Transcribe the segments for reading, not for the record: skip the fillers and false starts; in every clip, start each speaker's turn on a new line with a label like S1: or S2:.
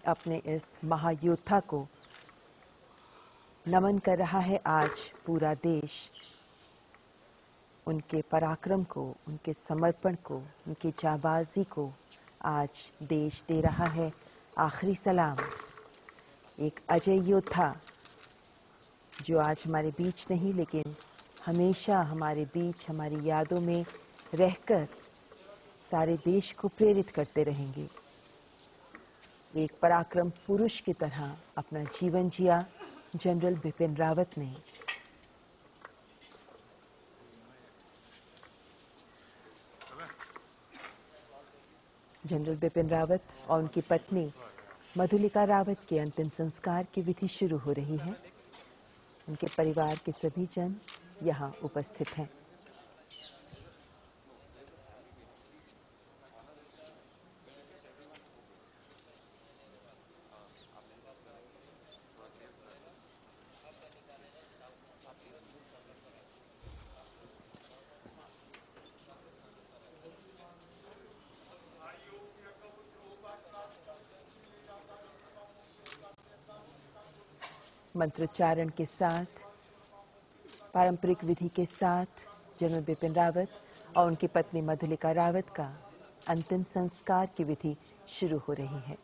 S1: अपने इस महायोद्धा को नमन कर रहा है आज पूरा देश। उनके पराक्रम को, उनके समर्पण को, उनकी जाबाजी को आज देश दे रहा है आखिरी सलाम। एक अजय योद्धा जो आज हमारे बीच नहीं, लेकिन हमेशा हमारे बीच, हमारी यादों में रहकर सारे देश को प्रेरित करते रहेंगे। एक पराक्रम पुरुष की तरह अपना जीवन जिया जनरल बिपिन रावत ने। जनरल बिपिन रावत और उनकी पत्नी मधुलिका रावत के अंतिम संस्कार की विधि शुरू हो रही है। उनके परिवार के सभी जन यहाँ उपस्थित हैं। मंत्रोच्चारण के साथ, पारंपरिक विधि के साथ जनरल बिपिन रावत और उनकी पत्नी मधुलिका रावत का अंतिम संस्कार की विधि शुरू हो रही है।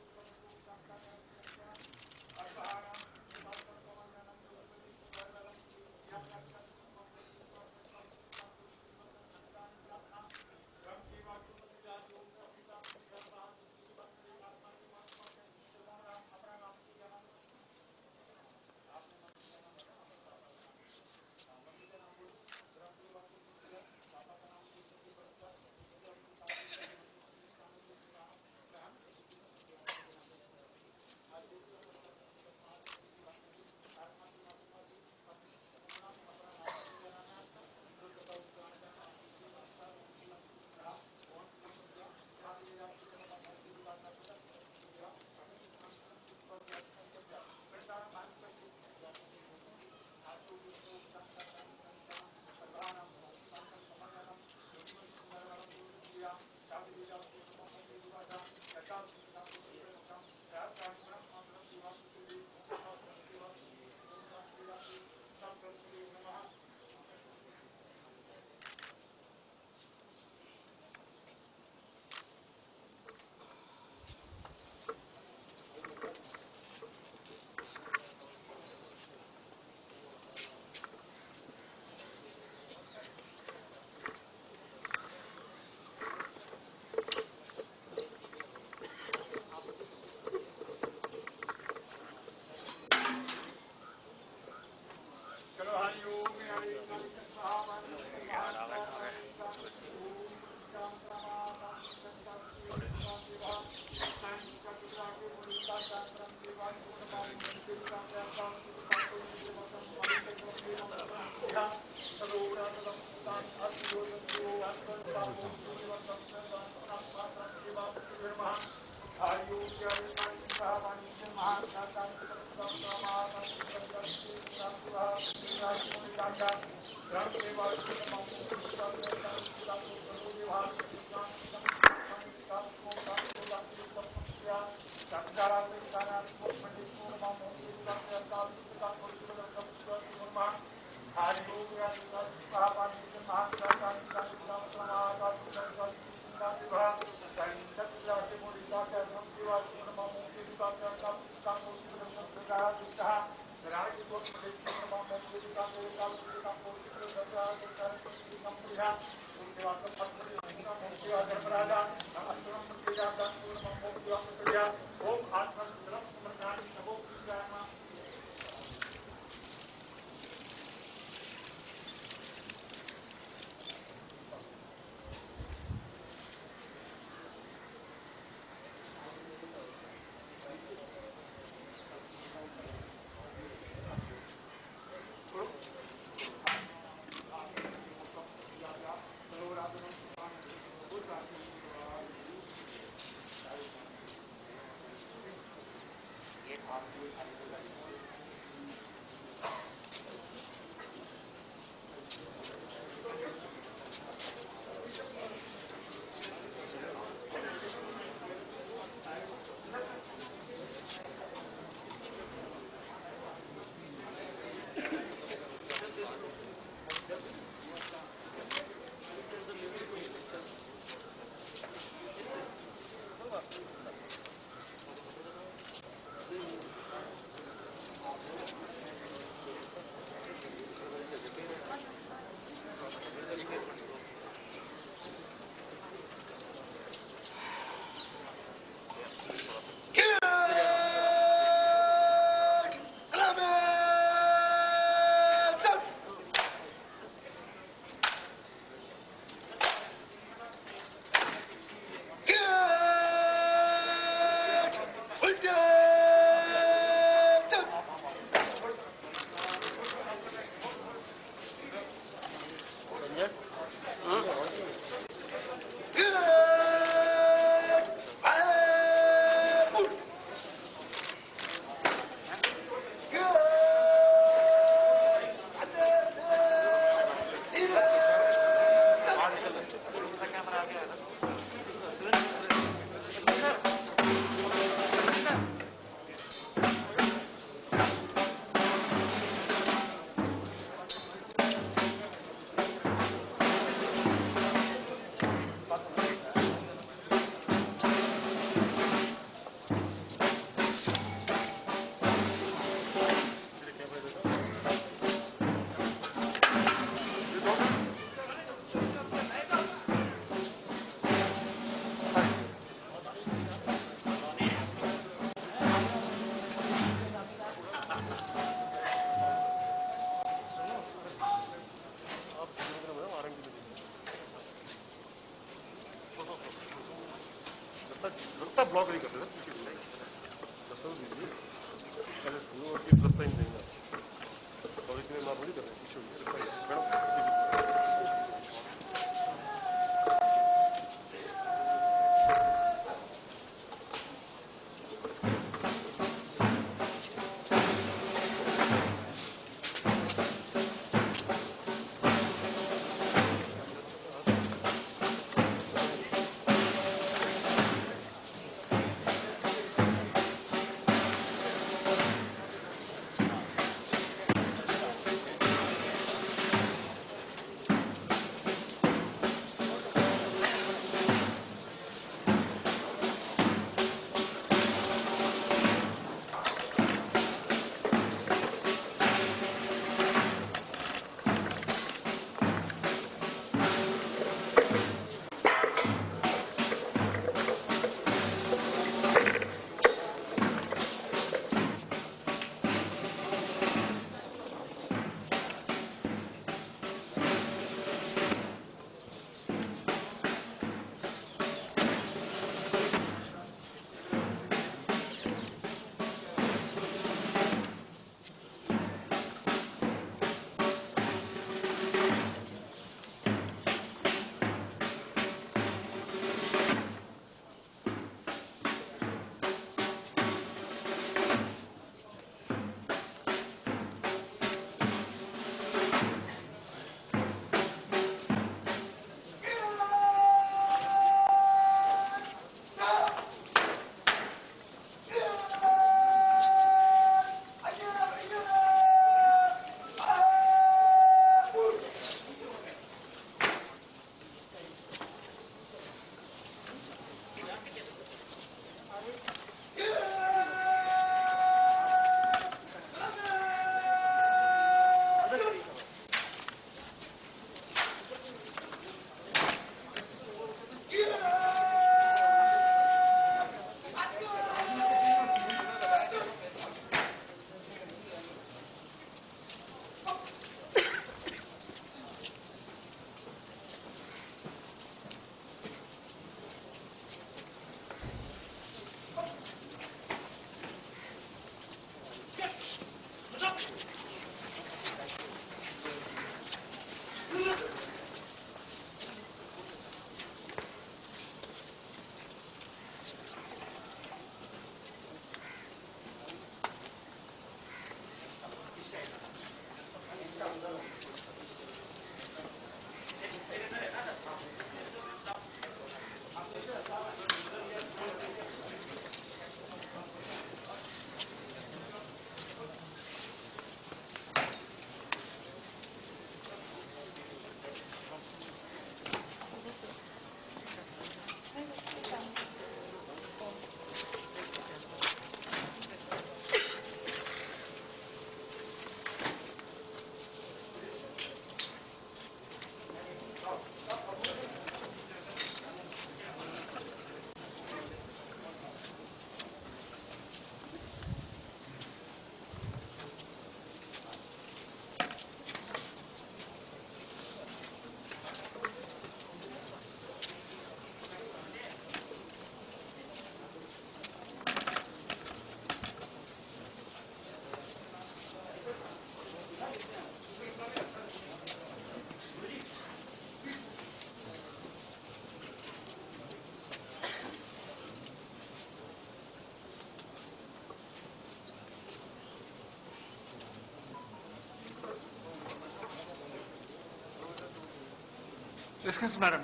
S2: Discuss, Madam.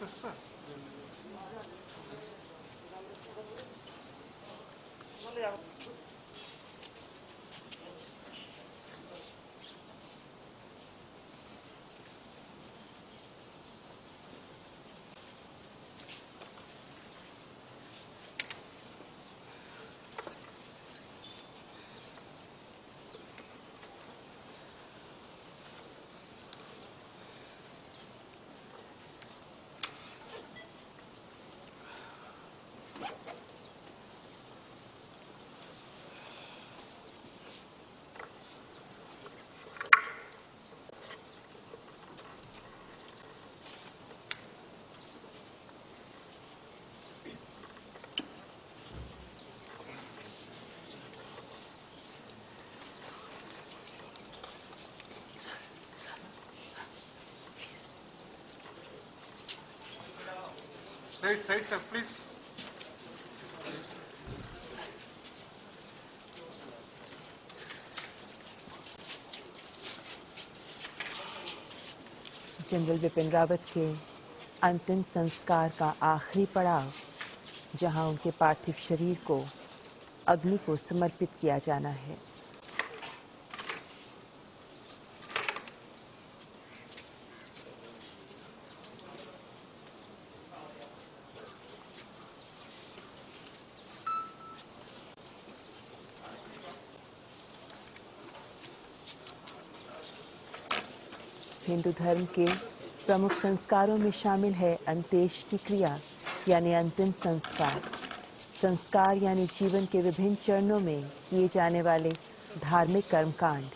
S2: Yes, sir. Say, sir, please.
S1: General Bipin Rawat के अंतिम संस्कार का आखिरी पड़ाव, जहां उनके पार्थिव शरीर को अग्नि को समर्पित किया जाना है। हिंदू धर्म के प्रमुख संस्कारों में शामिल है अंत्येष्टि क्रिया यानी अंतिम संस्कार। संस्कार यानी जीवन के विभिन्न चरणों में किए जाने वाले धार्मिक कर्मकांड।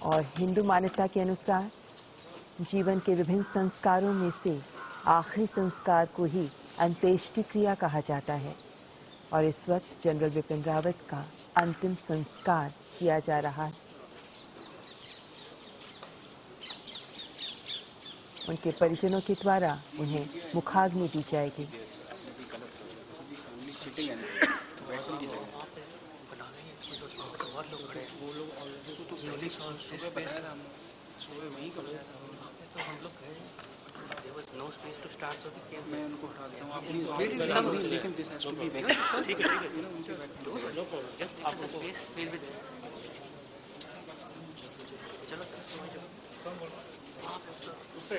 S1: और हिंदू मान्यता के अनुसार जीवन के विभिन्न संस्कारों में से आखिरी संस्कार को ही अंत्येष्टि क्रिया कहा जाता है। और इस वक्त जनरल बिपिन रावत का अंतिम संस्कार किया जा रहा है। उनके परिजनों के द्वारा उन्हें मुखाग्नि दी जाएगी।
S3: मैं उनको हटा देता हूँ, आप लेकिन this has to be vacant. ठीक है, नो प्रॉब्लम, आप उनको चलो
S2: उससे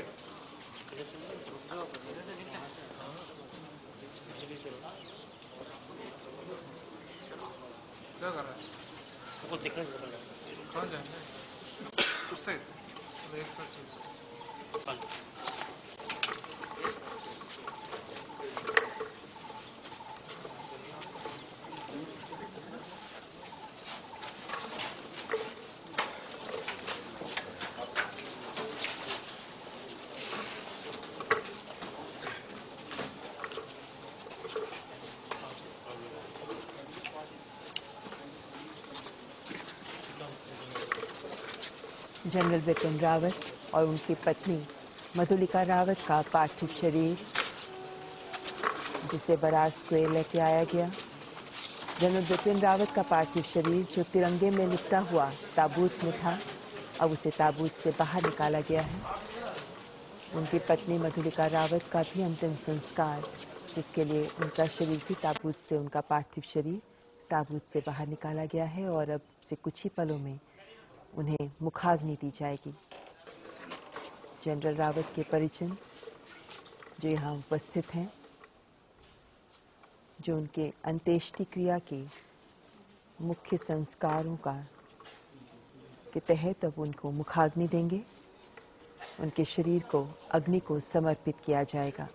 S2: क्या कर रहा है?
S3: वो देखना
S2: कहाँ जाएंगे? उससे एक सच चीज।
S1: जनरल बिपिन रावत और उनकी पत्नी मधुलिका रावत का पार्थिव शरीर, जिसे बरार स्क्वायर लेके आया गया। जनरल बिपिन रावत का पार्थिव शरीर जो तिरंगे में लिपटा हुआ ताबूत में था, अब उसे ताबूत से बाहर निकाला गया है। उनकी पत्नी मधुलिका रावत का भी अंतिम संस्कार, जिसके लिए उनका शरीर भी ताबूत से, उनका पार्थिव शरीर ताबूत से बाहर निकाला गया है। और अब से कुछ ही पलों में उन्हें मुखाग्नि दी जाएगी। जनरल रावत के परिजन जो यहाँ उपस्थित हैं, जो उनके अंत्येष्टि क्रिया के मुख्य संस्कारों के तहत अब उनको मुखाग्नि देंगे। उनके शरीर को अग्नि को समर्पित किया जाएगा।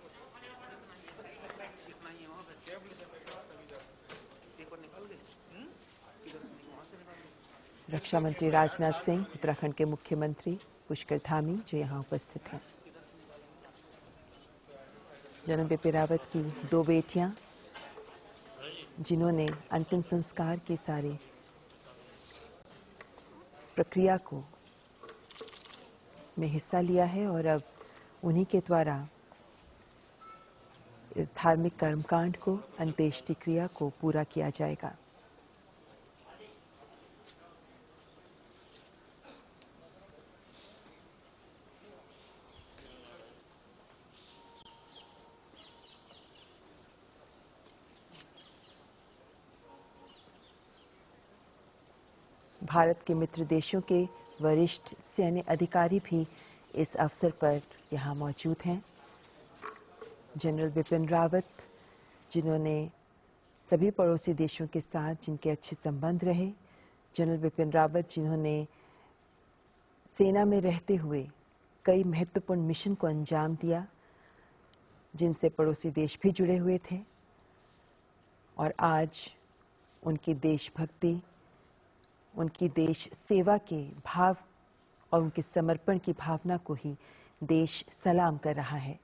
S1: रक्षा मंत्री राजनाथ सिंह, उत्तराखंड के मुख्यमंत्री पुष्कर धामी जो यहाँ उपस्थित हैं। जनरल बिपिन रावत की दो बेटियां, जिन्होंने अंतिम संस्कार के सारे प्रक्रिया को में हिस्सा लिया है, और अब उन्हीं के द्वारा इस धार्मिक कर्मकांड को, अंत्येष्टि क्रिया को पूरा किया जाएगा। भारत के मित्र देशों के वरिष्ठ सैन्य अधिकारी भी इस अवसर पर यहाँ मौजूद हैं। जनरल बिपिन रावत, जिन्होंने सभी पड़ोसी देशों के साथ जिनके अच्छे संबंध रहे, जनरल बिपिन रावत जिन्होंने सेना में रहते हुए कई महत्वपूर्ण मिशन को अंजाम दिया, जिनसे पड़ोसी देश भी जुड़े हुए थे, और आज उनकी देशभक्ति, उनकी देश सेवा के भाव और उनके समर्पण की भावना को ही देश सलाम कर रहा है।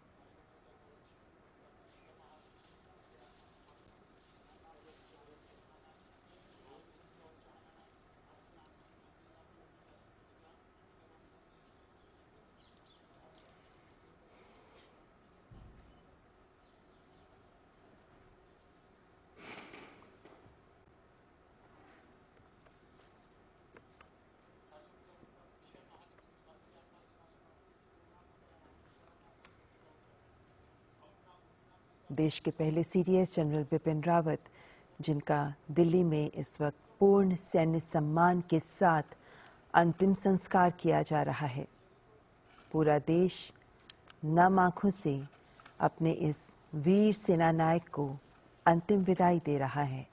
S1: देश के पहले सीडीएस जनरल बिपिन रावत, जिनका दिल्ली में इस वक्त पूर्ण सैन्य सम्मान के साथ अंतिम संस्कार किया जा रहा है। पूरा देश नम आंखों से अपने इस वीर सेनानायक को अंतिम विदाई दे रहा है।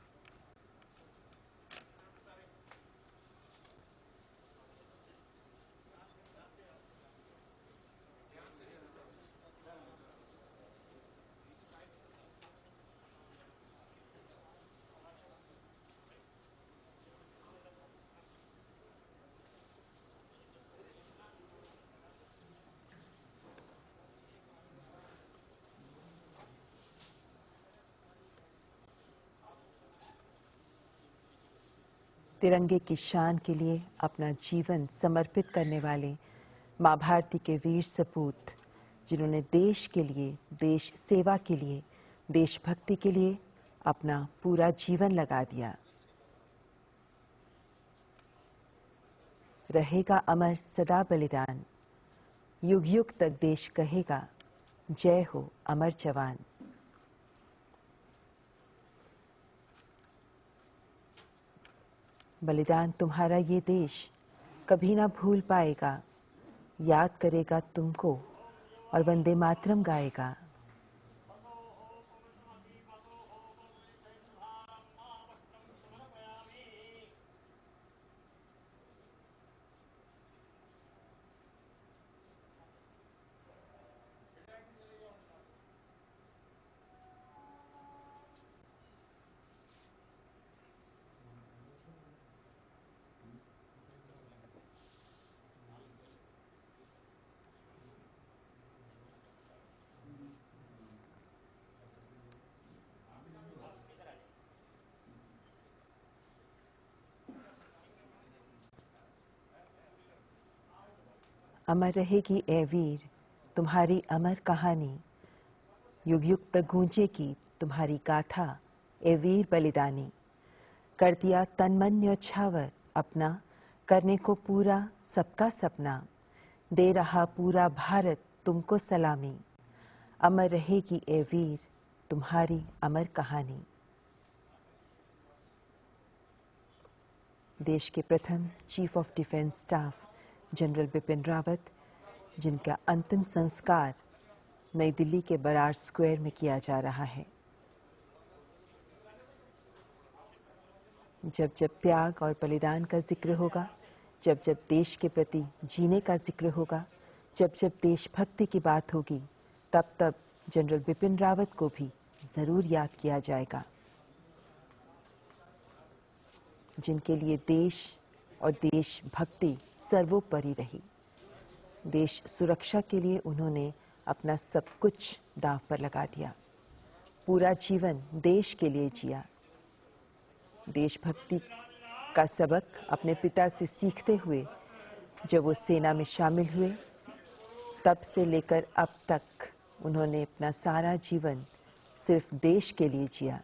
S1: तिरंगे की शान के लिए अपना जीवन समर्पित करने वाले मां भारती के वीर सपूत, जिन्होंने देश के लिए, देश सेवा के लिए, देशभक्ति के लिए अपना पूरा जीवन लगा दिया। रहेगा अमर सदा बलिदान, युग युग तक देश कहेगा, जय हो अमर जवान। बलिदान तुम्हारा ये देश कभी ना भूल पाएगा, याद करेगा तुमको और वंदे मातरम गाएगा। अमर रहेगी ए वीर तुम्हारी अमर कहानी, युग युग तक गूंजेगी तुम्हारी गाथा ए वीर बलिदानी। कर दिया तन मन न्यौछावर अपना, करने को पूरा सबका सपना, दे रहा पूरा भारत तुमको सलामी। अमर रहेगी ए वीर तुम्हारी अमर कहानी। देश के प्रथम chief of defence staff general Bipin Rawat, जिनका अंतिम संस्कार नई दिल्ली के बरार स्क्वायर में किया जा रहा है। जब जब त्याग और बलिदान का जिक्र होगा, जब जब देश के प्रति जीने का जिक्र होगा, जब जब देशभक्ति की बात होगी, तब तब जनरल बिपिन रावत को भी जरूर याद किया जाएगा, जिनके लिए देश और देशभक्ति सर्वोपरि रही। देश सुरक्षा के लिए उन्होंने अपना सब कुछ दांव पर लगा दिया, पूरा जीवन देश के लिए जिया। देशभक्ति का सबक अपने पिता से सीखते हुए जब वो सेना में शामिल हुए, तब से लेकर अब तक उन्होंने अपना सारा जीवन सिर्फ देश के लिए जिया।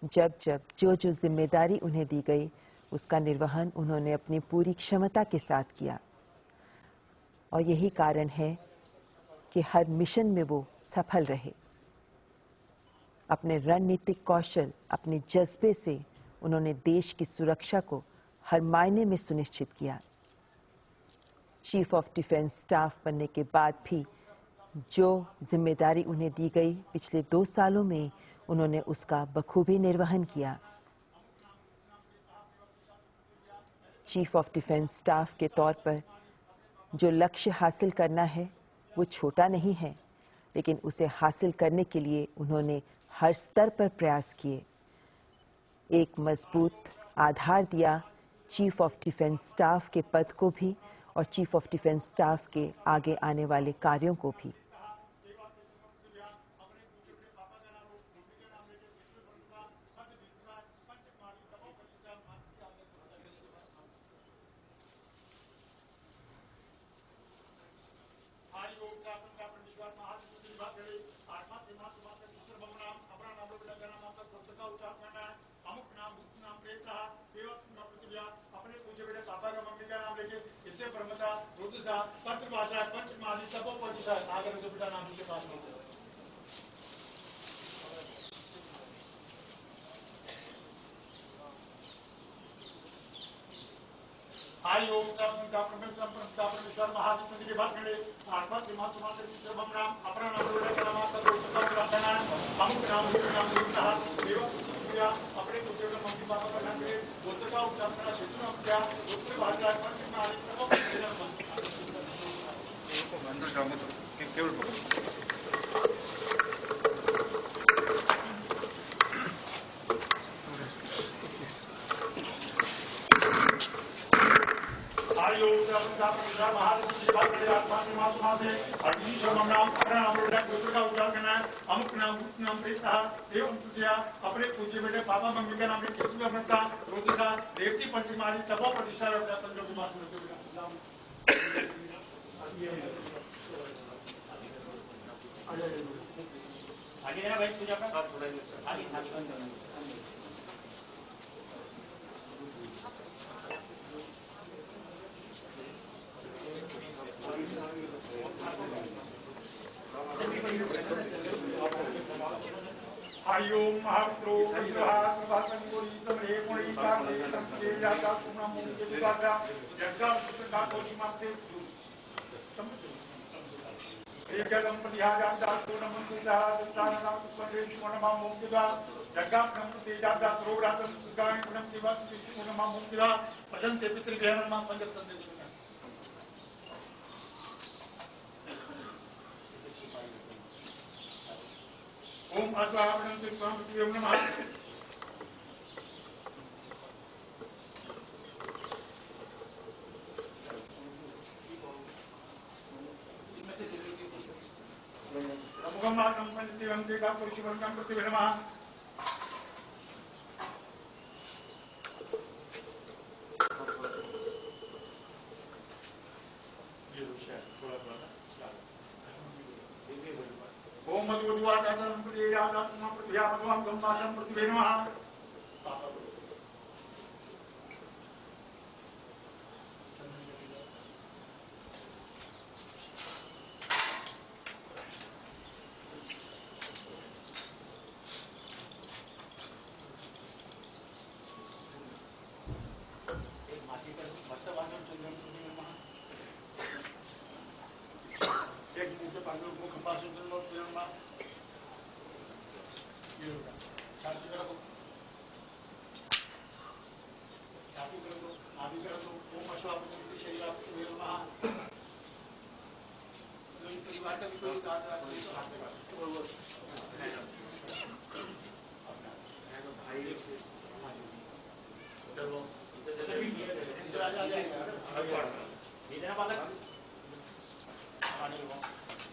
S1: जब जब जो जो जिम्मेदारी उन्हें दी गई, उसका निर्वहन उन्होंने अपनी पूरी क्षमता के साथ किया, और यही कारण है कि हर मिशन में वो सफल रहे। अपने रणनीतिक कौशल, अपने जज्बे से उन्होंने देश की सुरक्षा को हर मायने में सुनिश्चित किया। चीफ ऑफ डिफेंस स्टाफ बनने के बाद भी जो जिम्मेदारी उन्हें दी गई, पिछले 2 सालों में उन्होंने उसका बखूबी निर्वहन किया। चीफ ऑफ डिफेंस स्टाफ के तौर पर जो लक्ष्य हासिल करना है वो छोटा नहीं है, लेकिन उसे हासिल करने के लिए उन्होंने हर स्तर पर प्रयास किए। एक मजबूत आधार दिया चीफ ऑफ डिफेंस स्टाफ के पद को भी और चीफ ऑफ डिफेंस स्टाफ के आगे आने वाले कार्यों को भी।
S4: हरि ओम परमेश्वर महाविष्णु के भाषणे आत्मा श्रीमान सुमाते सर्वम नाम अपरा नाम नामाता दोषता प्रार्थना अमुक नाम देवता देवा अपने पूज्य मंदिर पापा का नाम ले बोलते का उच्चारण करना शिशु नाम क्या दूसरे भाषा पंच नारी सर्वम
S2: अंदर जाऊंगा तो केवल पकड़
S4: अपने पूज्य बेटे पापा मम्मी का नाम देवती पंचमाली तपो प्रतिष्ठा आगे भाई पूजा का हरि ओम महाप्रो विवाहन कोई समरे कोई कासे संके जाता कुना मुझे विवादा जगदा सुता कोशी माते एक गणपति आजा जातो नमन तुदा संसार नाम पंडे विष्णु नाम मुक्तिदा जगदा गणपति जाता त्रोरातन सुगाय गुणम दिवा विष्णु नाम मुक्तिदा भजन ते पितृ ग्रहण नाम पंडित संदेश ओम अस्वाहावनं त्रित्वां नमः मुखमानं पंचतिवं देगा पुरुषवंतं प्रतिवे नमः ओम मधुवादानं प्रतियादानं प्रतियामद्वां गम्मासं प्रतिवे नमः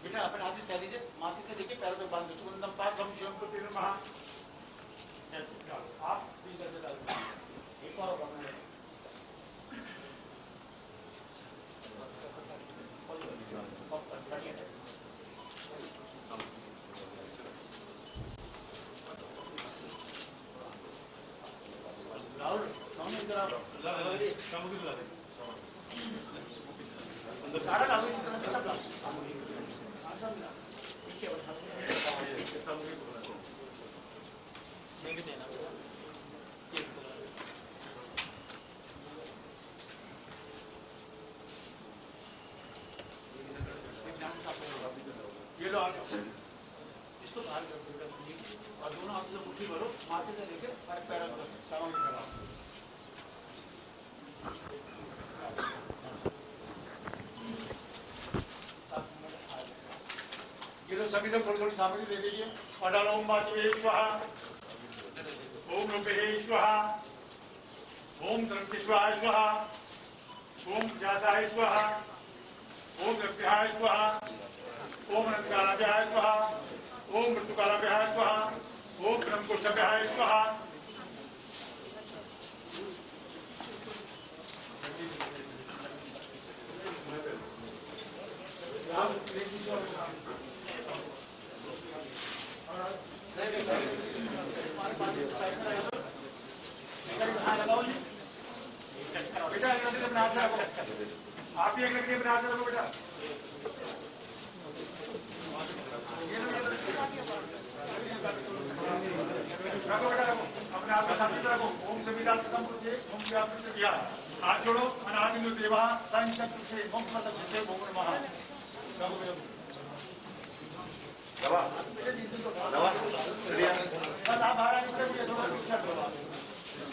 S4: बेटा अपने हाथ से फैल दीजिए माथे से लेके पैरों पे बांध दो तुम पाप हम शिवम को तीर महा आप इधर से डाल एक और अपना राहुल सामने इधर आओ सामने बुला दे अंदर सारा डालो इतना पैसा डालो देना
S3: मुट्ठी भरो, माथे से लेके पैरों तक सामान्य करो।
S4: ये लोग सभी लोग थोड़ी थोड़ी सामग्री ले लीजिए और डालो। ओम वाचवे स्वाहा, ओम रूपे स्वाहा, ओम द्रव्येश्वराय स्वाहा, ओम व्यासाय स्वाहा, ओम द्रव्याय स्वाहा, ओम अनंतकालाभ्याय स्वाहा, ओम मृत्युकालाभ्याय स्वाहा, ओम ब्रह्मकुष्ठाभ्याय स्वाहा। बेटा एक लकड़ी बना से रखो, आप ही एक लकड़ी बना से रखो बेटा। रखो बेटा रखो, अपने हाथ में सामने रखो। ओम सविता ओम किया, हाथ जोड़ो। अनादिन्दु देवा संशक्ति से ओम प्रतक्ष से ओम नमः। रखो बेटा दवा दवा बस आप बाहर आके मुझे थोड़ा पीछे करो।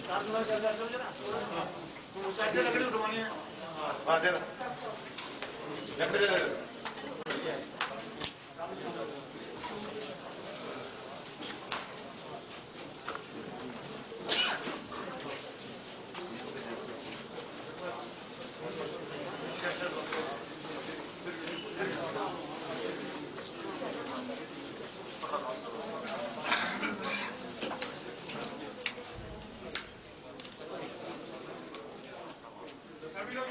S4: साथ में कर दो ना, तो साइड से लकड़ी उठवानी है। हां दे दो, लकड़ी दे दो। सभी लोग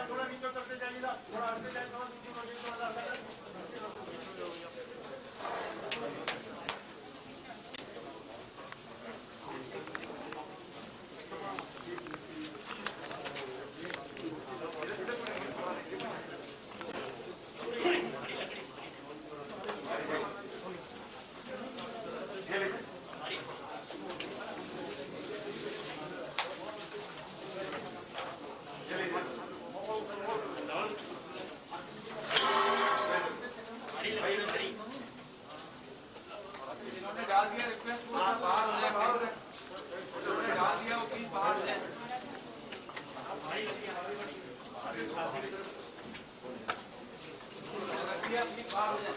S4: थोड़ा नीचे करते जाइएगा, थोड़ा हटते जाए, थोड़ा
S3: डाल दिया रिक्वेस्ट को बाहर हो जाए, उन्होंने डाल दिया वो प्लीज बाहर हो जाए। प्लीज बाहर हो जाए।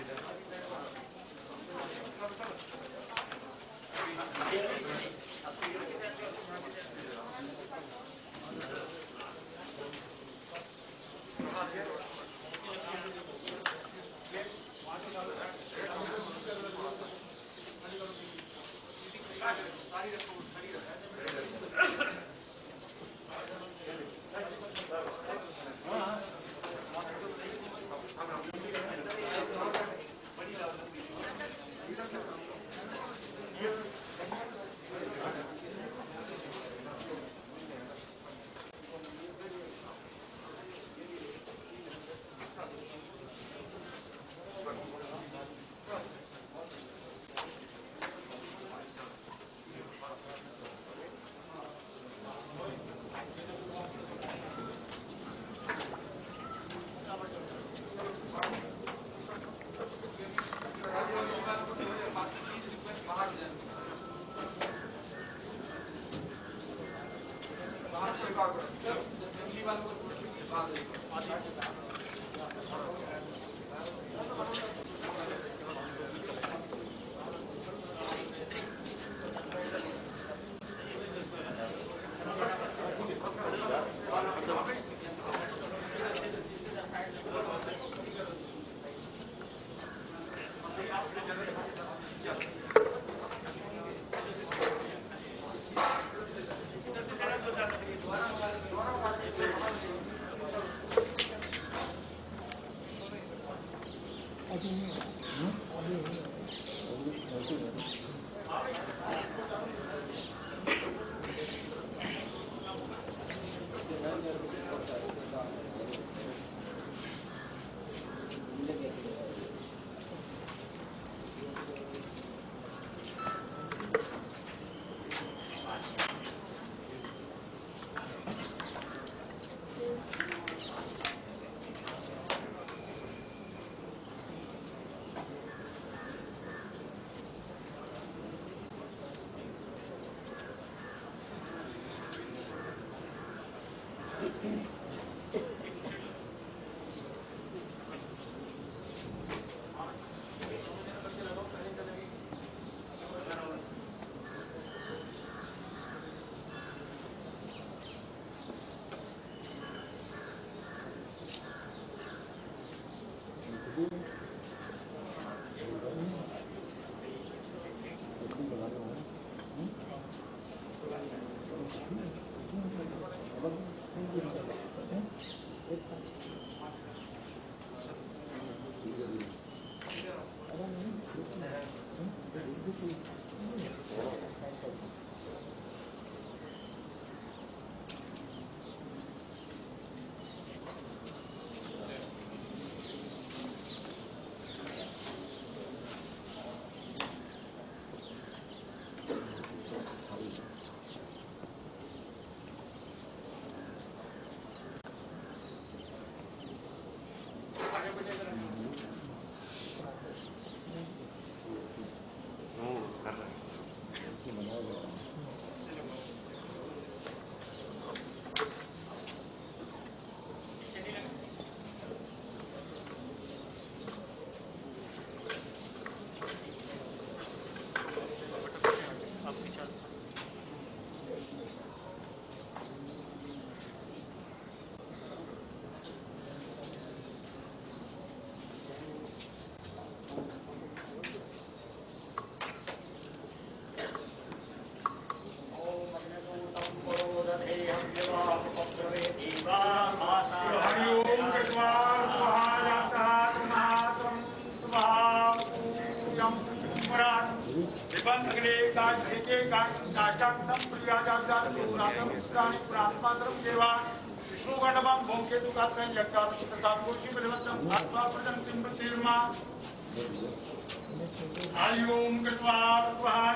S4: हरिओम कृत्वा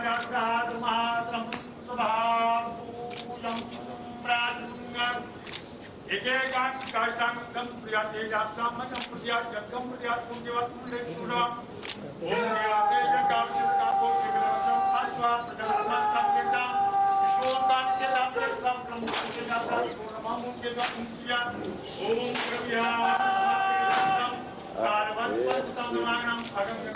S4: जातात् मात्रं स्वभावूयं प्राचुर्यम् एकेकां काष्ठां गं प्रियाते जातां मनं प्रियात् जगं प्रियात् पुण्यवत् पुण्ये सुरम् ओम याते जगावचिरकापो शिवरसं आस्वा प्रजनमातं केता विश्वोत्तान्ते दाते संक्रमणते जाता सोनमामुं केता पुण्या ओम प्रव्या कारवत्वस्तं नागनं अगं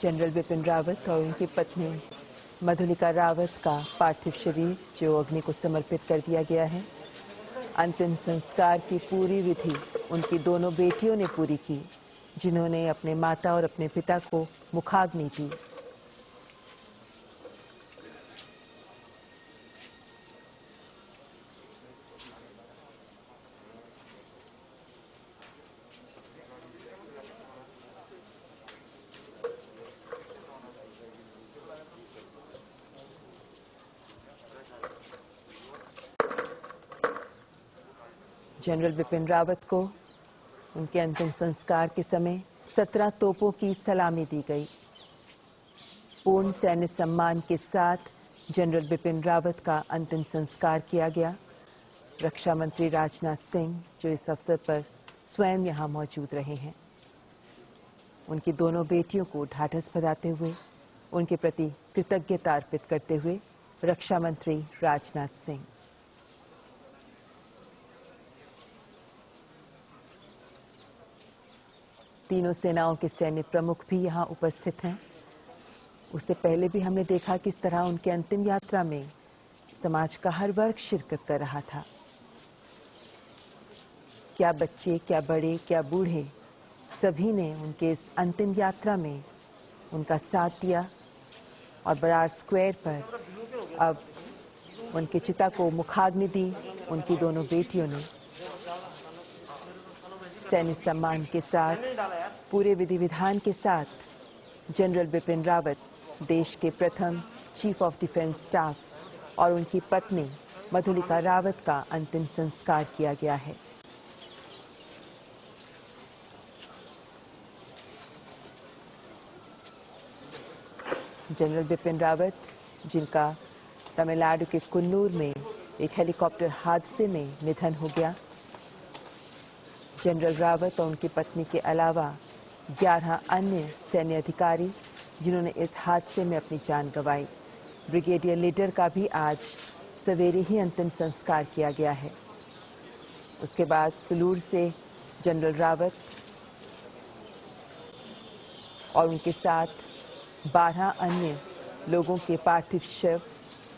S1: जनरल बिपिन रावत और उनकी पत्नी मधुलिका रावत का पार्थिव शरीर जो अग्नि को समर्पित कर दिया गया है। अंतिम संस्कार की पूरी विधि उनकी दोनों बेटियों ने पूरी की, जिन्होंने अपने माता और अपने पिता को मुखाग्नि दी। जनरल बिपिन रावत को उनके अंतिम संस्कार के समय 17 तोपों की सलामी दी गई। पूर्ण सैन्य सम्मान के साथ जनरल बिपिन रावत का अंतिम संस्कार किया गया। रक्षा मंत्री राजनाथ सिंह जो इस अवसर पर स्वयं यहां मौजूद रहे हैं, उनकी दोनों बेटियों को ढाढ़स बंधाते हुए उनके प्रति कृतज्ञता अर्पित करते हुए रक्षा मंत्री राजनाथ सिंह। तीनों सेनाओं के सैन्य प्रमुख भी यहां उपस्थित हैं। उससे पहले भी हमने देखा किस तरह उनके अंतिम यात्रा में समाज का हर वर्ग शिरकत कर रहा था। क्या बच्चे, क्या बड़े, क्या बूढ़े, सभी ने उनके इस अंतिम यात्रा में उनका साथ दिया और बरार स्क्वायर पर अब उनके चिता को मुखाग्नि दी। उनकी दोनों बेटियों ने सैन्य सम्मान के साथ, पूरे विधि विधान के साथ जनरल बिपिन रावत, देश के प्रथम चीफ ऑफ डिफेंस स्टाफ, और उनकी पत्नी मधुलिका रावत का अंतिम संस्कार किया गया है। जनरल बिपिन रावत, जिनका तमिलनाडु के कुन्नूर में एक हेलीकॉप्टर हादसे में निधन हो गया। जनरल रावत और उनकी पत्नी के अलावा 11 अन्य सैन्य अधिकारी जिन्होंने इस हादसे में अपनी जान गंवाई। ब्रिगेडियर लीडर का भी आज सवेरे ही अंतिम संस्कार किया गया है। उसके बाद सुलूर से जनरल रावत और उनके साथ 12 अन्य लोगों के पार्थिव शव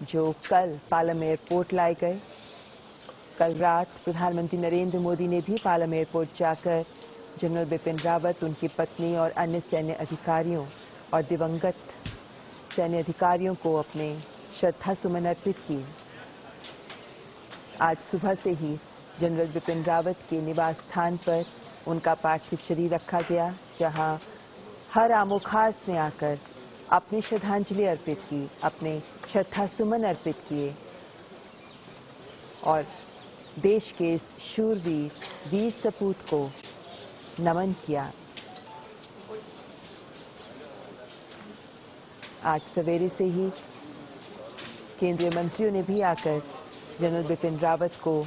S1: जो कल पालम एयरपोर्ट लाए गए। कल रात प्रधानमंत्री नरेंद्र मोदी ने भी पालम एयरपोर्ट जाकर जनरल बिपिन रावत, उनकी पत्नी और अन्य सैन्य अधिकारियों और दिवंगत सैन्य अधिकारियों को अपने श्रद्धा सुमन अर्पित किए। आज सुबह से ही जनरल बिपिन रावत के निवास स्थान पर उनका पार्थिव शरीर रखा गया, जहां हर आमोखास ने आकर अपनी श्रद्धांजलि अर्पित की, अपने श्रद्धा सुमन अर्पित किए और देश के इस शूरवीर वीर सपूत को नमन किया। आज सवेरे से ही केंद्रीय मंत्रियों ने भी आकर जनरल बिपिन रावत को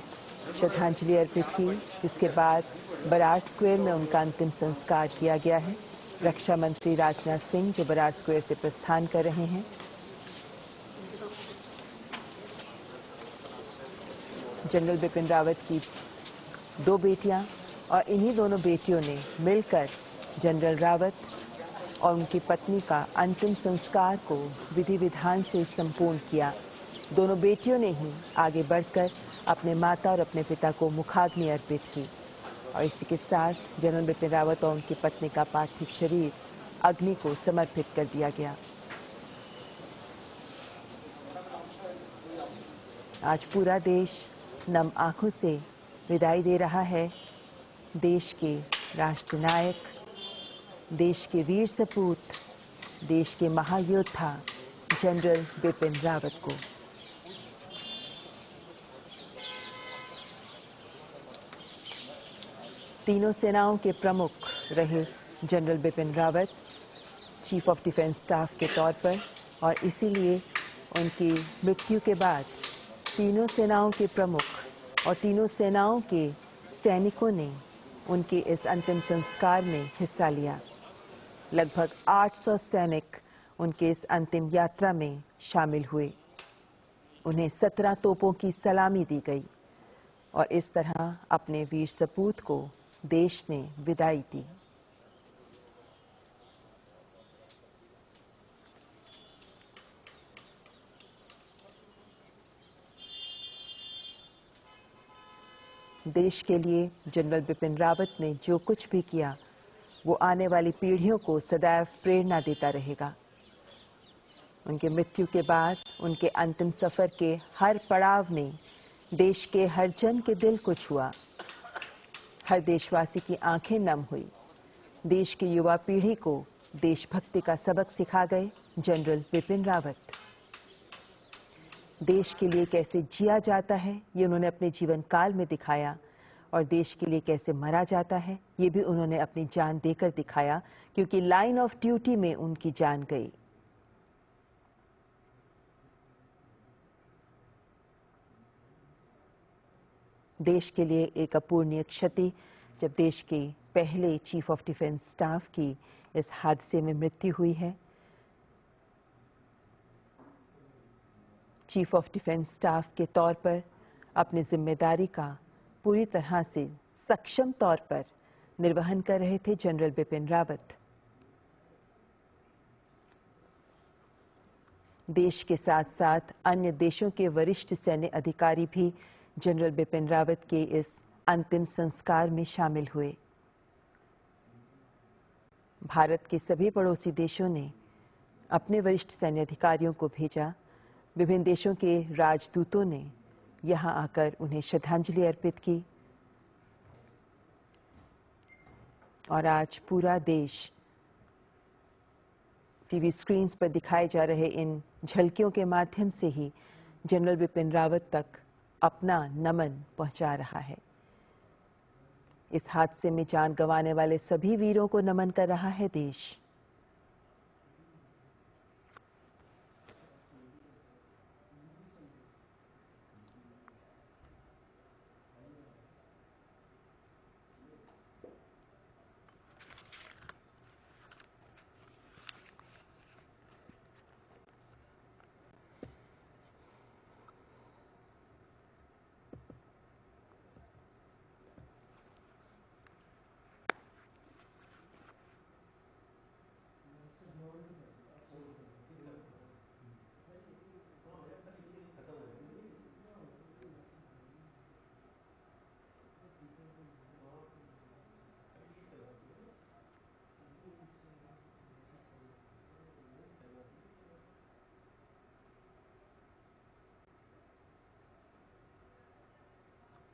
S1: श्रद्धांजलि अर्पित की, जिसके बाद बरार स्क्वायर में उनका अंतिम संस्कार किया गया है। रक्षा मंत्री राजनाथ सिंह जो बरार स्क्वायर से प्रस्थान कर रहे हैं। जनरल बिपिन रावत की 2 बेटियां और इन्हीं दोनों बेटियों ने मिलकर जनरल रावत और उनकी पत्नी का अंतिम संस्कार को विधि विधान से संपूर्ण किया। दोनों बेटियों ने ही आगे बढ़कर अपने माता और अपने पिता को मुखाग्नि अर्पित की और इसी के साथ जनरल बिपिन रावत और उनकी पत्नी का पार्थिव शरीर अग्नि को समर्पित कर दिया गया। आज पूरा देश नम आंखों से विदाई दे रहा है देश के राष्ट्रनायक, देश के वीर सपूत, देश के महायोद्धा जनरल बिपिन रावत को। तीनों सेनाओं के प्रमुख रहे general Bipin Rawat chief of defence staff के तौर पर, और इसीलिए उनकी मृत्यु के बाद तीनों सेनाओं के प्रमुख और तीनों सेनाओं के सैनिकों ने उनके इस अंतिम संस्कार में हिस्सा लिया। लगभग 800 सैनिक उनके इस अंतिम यात्रा में शामिल हुए। उन्हें 17 तोपों की सलामी दी गई और इस तरह अपने वीर सपूत को देश ने विदाई दी। देश के लिए जनरल बिपिन रावत ने जो कुछ भी किया वो आने वाली पीढ़ियों को सदैव प्रेरणा देता रहेगा। उनके मृत्यु के बाद उनके अंतिम सफर के हर पड़ाव ने देश के हर जन के दिल को छुआ। हर देशवासी की आंखें नम हुई। देश की युवा पीढ़ी को देशभक्ति का सबक सिखा गए जनरल बिपिन रावत। देश के लिए कैसे जिया जाता है ये उन्होंने अपने जीवन काल में दिखाया, और देश के लिए कैसे मरा जाता है ये भी उन्होंने अपनी जान देकर दिखाया, क्योंकि लाइन ऑफ ड्यूटी में उनकी जान गई। देश के लिए एक अपूरणीय क्षति जब देश के पहले चीफ ऑफ डिफेंस स्टाफ की इस हादसे में मृत्यु हुई है। चीफ ऑफ डिफेंस स्टाफ के तौर पर अपनी जिम्मेदारी का पूरी तरह से सक्षम तौर पर निर्वहन कर रहे थे जनरल बिपिन रावत। देश के साथ साथ अन्य देशों के वरिष्ठ सैन्य अधिकारी भी जनरल बिपिन रावत के इस अंतिम संस्कार में शामिल हुए। भारत के सभी पड़ोसी देशों ने अपने वरिष्ठ सैन्य अधिकारियों को भेजा। विभिन्न देशों के राजदूतों ने यहां आकर उन्हें श्रद्धांजलि अर्पित की, और आज पूरा देश टीवी स्क्रीन्स पर दिखाए जा रहे इन झलकियों के माध्यम से ही जनरल बिपिन रावत तक अपना नमन पहुंचा रहा है। इस हादसे में जान गंवाने वाले सभी वीरों को नमन कर रहा है देश।